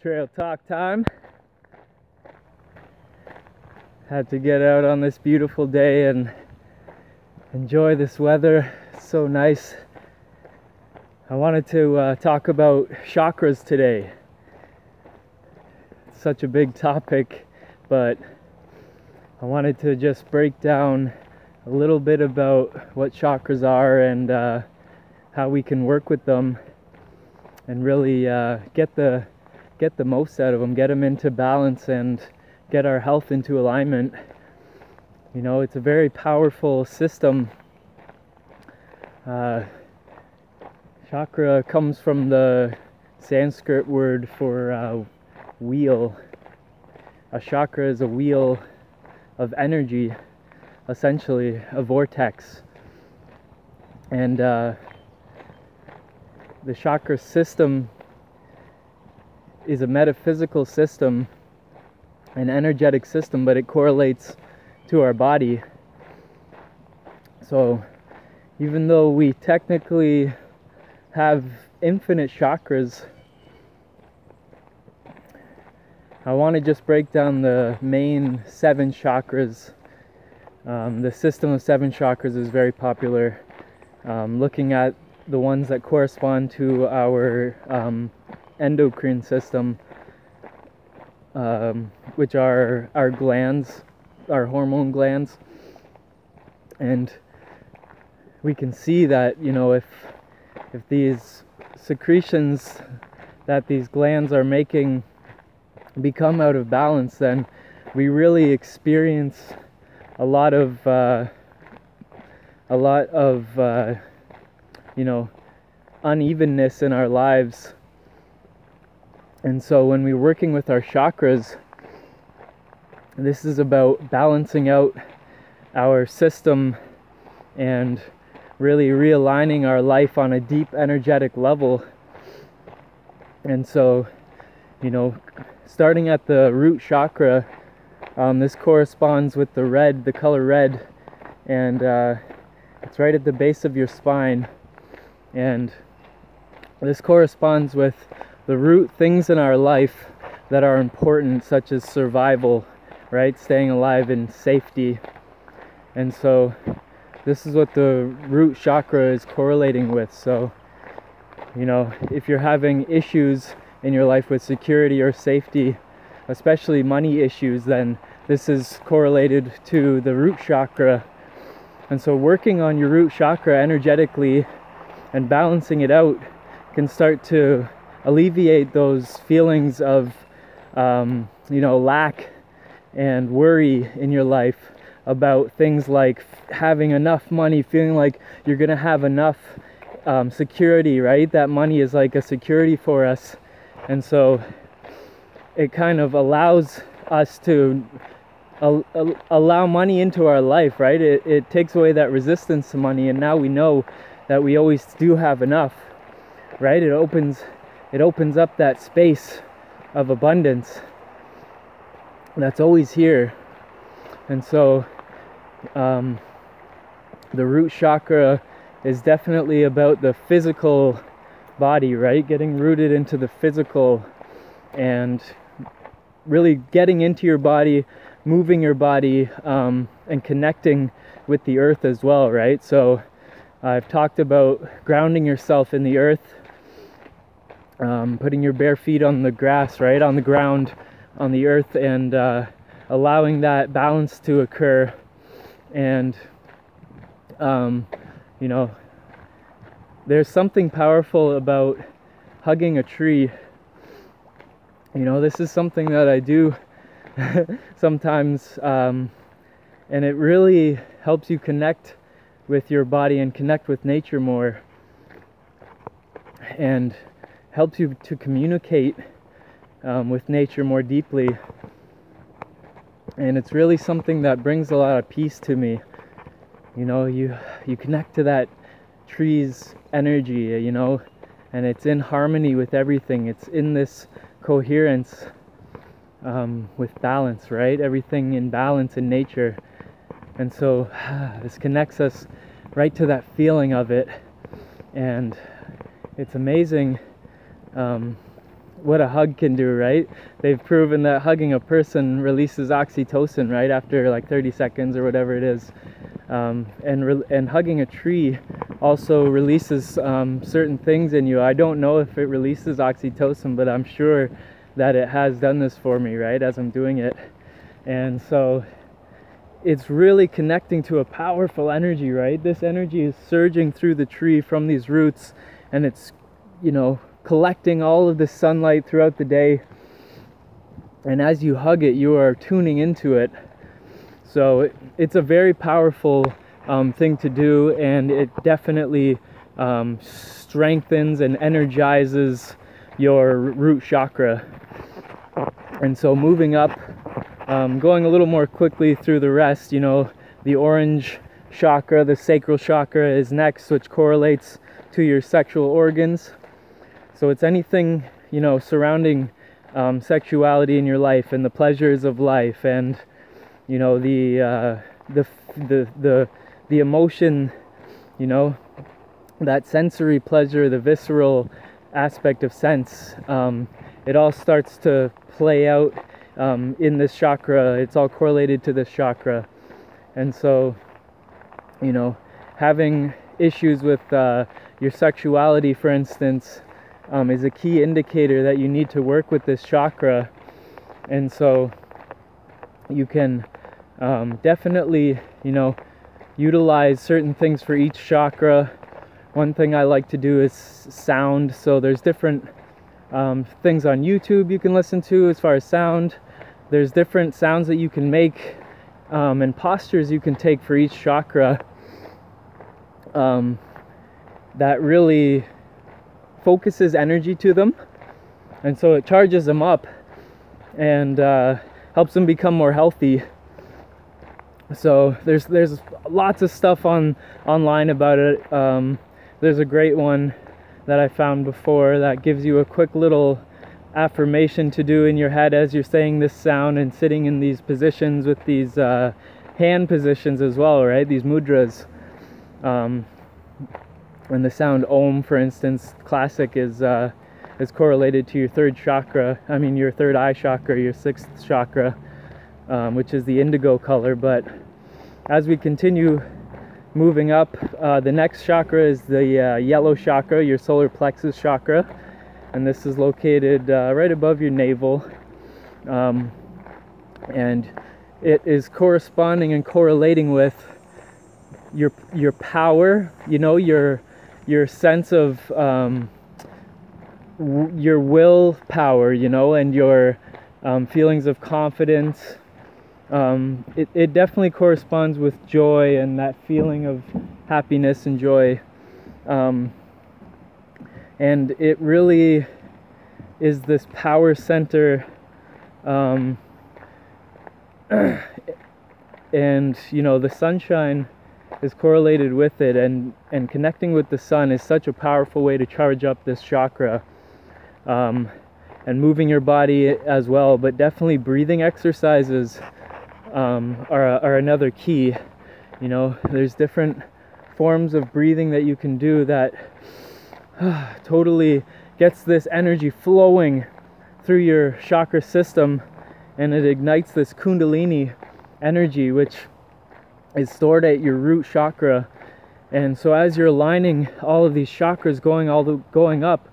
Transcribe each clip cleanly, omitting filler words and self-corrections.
Trail talk time. Had to get out on this beautiful day and enjoy this weather. It's so nice. I wanted to talk about chakras today. It's such a big topic, but I wanted to just break down a little bit about what chakras are and how we can work with them and really get the most out of them, get them into balance and get our health into alignment. You know, it's a very powerful system. Chakra comes from the Sanskrit word for wheel. A chakra is a wheel of energy, essentially a vortex. And the chakra system is a metaphysical system, an energetic system, but it correlates to our body. So even though we technically have infinite chakras, I want to just break down the main 7 chakras. The system of 7 chakras is very popular. Looking at the ones that correspond to our endocrine system, which are our glands, our hormone glands. And we can see that, you know, if these secretions that these glands are making become out of balance, then we really experience a lot of you know, unevenness in our lives. And so when we're working with our chakras, this is about balancing out our system and really realigning our life on a deep energetic level. And so, you know, starting at the root chakra, this corresponds with the color red, and it's right at the base of your spine. And this corresponds with the root things in our life that are important, such as survival, right? Staying alive in safety. And so this is what the root chakra is correlating with. So, you know, if you're having issues in your life with security or safety, especially money issues, then this is correlated to the root chakra. And so working on your root chakra energetically and balancing it out can start to alleviate those feelings of you know, lack and worry in your life about things like having enough money, feeling like you're gonna have enough security, right? That money is like a security for us. And so it kind of allows us to allow money into our life, right? It takes away that resistance to money, and now we know that we always do have enough, right? It opens up that space of abundance that's always here. And so the root chakra is definitely about the physical body, right? Getting rooted into the physical and really getting into your body, moving your body, and connecting with the earth as well, right? So I've talked about grounding yourself in the earth, putting your bare feet on the grass, right, on the ground, on the earth, and allowing that balance to occur. And you know, there's something powerful about hugging a tree. You know, this is something that I do sometimes, and it really helps you connect with your body and connect with nature more, and helps you to communicate with nature more deeply. And it's really something that brings a lot of peace to me. You know, you connect to that tree's energy, you know, and it's in harmony with everything. It's in this coherence with balance, right? Everything in balance in nature. And so this connects us right to that feeling of it. And it's amazing what a hug can do, right? They've proven that hugging a person releases oxytocin, right, after like 30 seconds or whatever it is. And hugging a tree also releases certain things in you. I don't know if it releases oxytocin, but I'm sure that it has done this for me, right, as I'm doing it. And so it's really connecting to a powerful energy, right? This energy is surging through the tree from these roots, and it's, you know, collecting all of the sunlight throughout the day. And as you hug it, you are tuning into it. So it's a very powerful thing to do, and it definitely strengthens and energizes your root chakra. And so moving up, going a little more quickly through the rest, you know, the orange chakra, the sacral chakra is next, which correlates to your sexual organs. So it's anything, you know, surrounding sexuality in your life and the pleasures of life, and, you know, the emotion, you know, that sensory pleasure, the visceral aspect of sense. It all starts to play out in this chakra. It's all correlated to this chakra. And so, you know, having issues with your sexuality, for instance, is a key indicator that you need to work with this chakra. And so you can definitely, you know, utilize certain things for each chakra. One thing I like to do is sound. So there's different things on YouTube you can listen to as far as sound. There's different sounds that you can make and postures you can take for each chakra that really focuses energy to them, and so it charges them up and helps them become more healthy. So there's lots of stuff online about it. There's a great one that I found before that gives you a quick little affirmation to do in your head as you're saying this sound and sitting in these positions with these hand positions as well, right? These mudras. And the sound Om, for instance, classic, is correlated to your third chakra. I mean, your third eye chakra, your sixth chakra, which is the indigo color. But as we continue moving up, the next chakra is the yellow chakra, your solar plexus chakra, and this is located right above your navel, and it is corresponding and correlating with your power, you know, your sense of your will power, you know, and your feelings of confidence. It definitely corresponds with joy and that feeling of happiness and joy, and it really is this power center, and, you know, the sunshine is correlated with it, and connecting with the sun is such a powerful way to charge up this chakra, and moving your body as well. But definitely breathing exercises are another key. You know, there's different forms of breathing that you can do that totally gets this energy flowing through your chakra system, and it ignites this kundalini energy, which is stored at your root chakra. And so as you're aligning all of these chakras going up,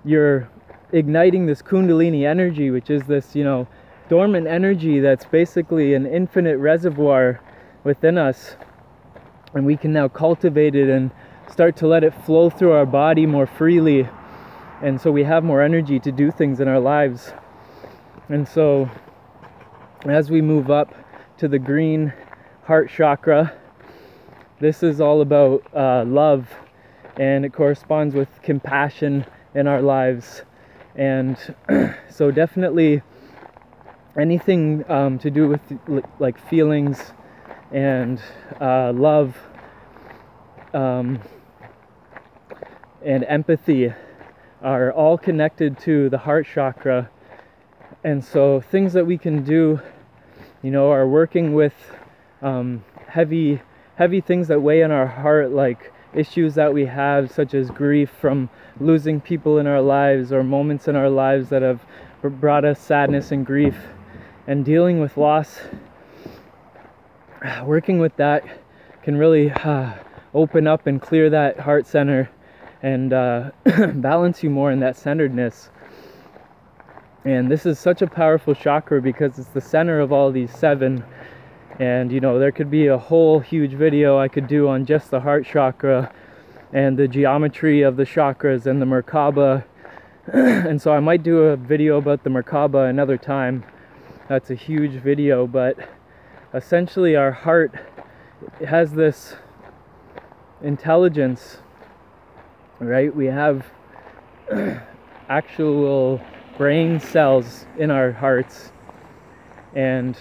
you're igniting this kundalini energy, which is this, you know, dormant energy that's basically an infinite reservoir within us, and we can now cultivate it and start to let it flow through our body more freely, and so we have more energy to do things in our lives. And so as we move up to the green heart chakra, this is all about love, and it corresponds with compassion in our lives. And so definitely anything to do with like feelings and love and empathy are all connected to the heart chakra. And so things that we can do, you know, are working with heavy things that weigh on our heart, like issues that we have, such as grief from losing people in our lives or moments in our lives that have brought us sadness and grief, and dealing with loss. Working with that can really open up and clear that heart center and balance you more in that centeredness. And this is such a powerful chakra because it's the center of all these 7. And you know, there could be a whole huge video I could do on just the heart chakra and the geometry of the chakras and the Merkaba. And so I might do a video about the Merkaba another time. That's a huge video, but essentially our heart has this intelligence, right? We have actual brain cells in our hearts, and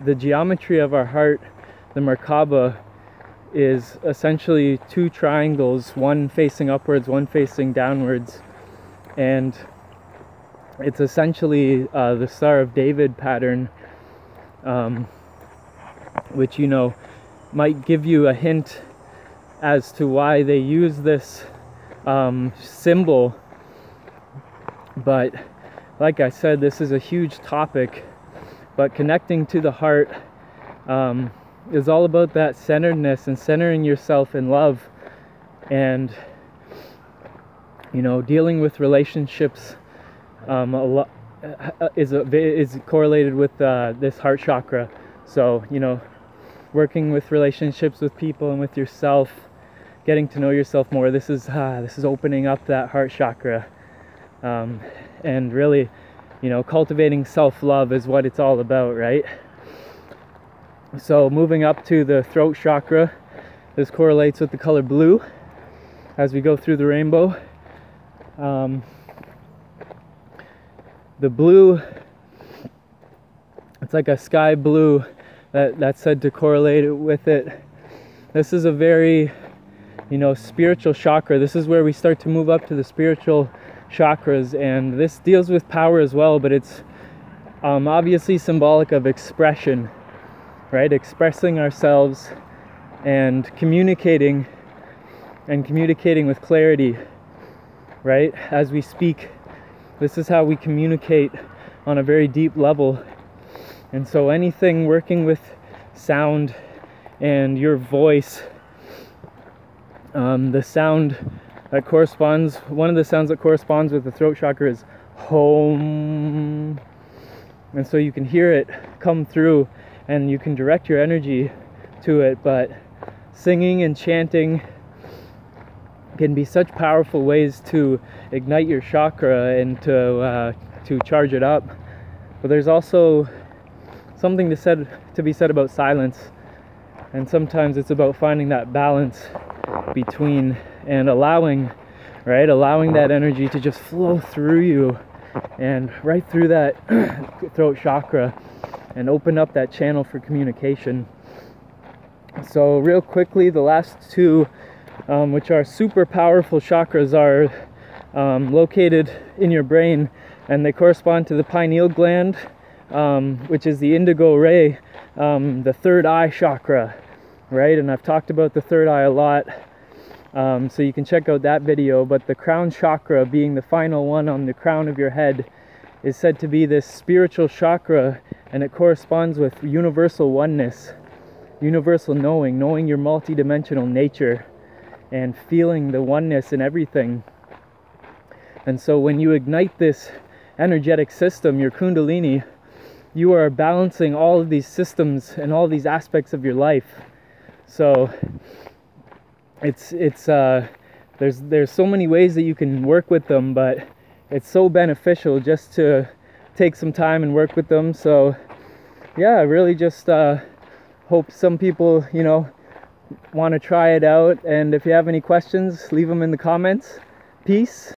the geometry of our heart, the Merkaba, is essentially 2 triangles, one facing upwards, one facing downwards, and it's essentially the Star of David pattern, which, you know, might give you a hint as to why they use this symbol. But like I said, this is a huge topic, but connecting to the heart is all about that centeredness and centering yourself in love, and, you know, dealing with relationships is correlated with this heart chakra. So, you know, working with relationships with people and with yourself, getting to know yourself more, this is opening up that heart chakra, and really, you know, cultivating self-love is what it's all about, right? So moving up to the throat chakra, this correlates with the color blue as we go through the rainbow. The blue, it's like a sky blue that's said to correlate with it. This is a very, you know, spiritual chakra. This is where we start to move up to the spiritual chakras, and this deals with power as well, but it's obviously symbolic of expression, right? Expressing ourselves and communicating with clarity, right? As we speak, this is how we communicate on a very deep level. And so anything working with sound and your voice, the sound that corresponds, one of the sounds that corresponds with the throat chakra is home. And so you can hear it come through and you can direct your energy to it. But singing and chanting can be such powerful ways to ignite your chakra and to charge it up. But there's also something to be said about silence, and sometimes it's about finding that balance between and allowing that energy to just flow through you and right through that throat chakra and open up that channel for communication. So real quickly, the last 2, which are super powerful chakras, are located in your brain, and they correspond to the pineal gland, which is the indigo ray, the third eye chakra, right? And I've talked about the third eye a lot, so you can check out that video. But the crown chakra, being the final one on the crown of your head, is said to be this spiritual chakra, and it corresponds with universal oneness, universal knowing your multidimensional nature and feeling the oneness in everything. And so when you ignite this energetic system, your kundalini, you are balancing all of these systems and all these aspects of your life. So there's so many ways that you can work with them, but it's so beneficial just to take some time and work with them. So yeah, I really just hope some people, you know, want to try it out. And if you have any questions, leave them in the comments. Peace.